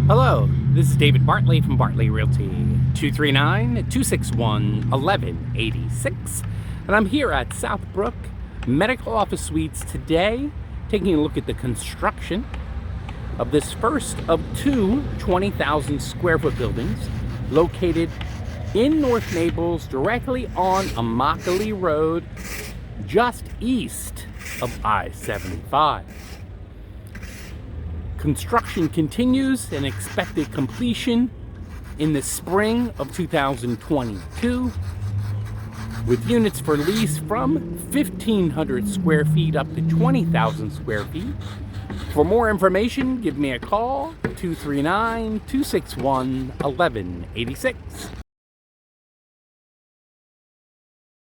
Hello, this is David Bartley from Bartley Realty, 239-261-1186, and I'm here at Southbrooke Medical Office Suites today, taking a look at the construction of this first of two 20,000 square foot buildings located in North Naples, directly on Immokalee Road, just east of I-75. Construction continues and expected completion in the spring of 2022, with units for lease from 1,500 square feet up to 20,000 square feet. For more information, give me a call, 239-261-1186.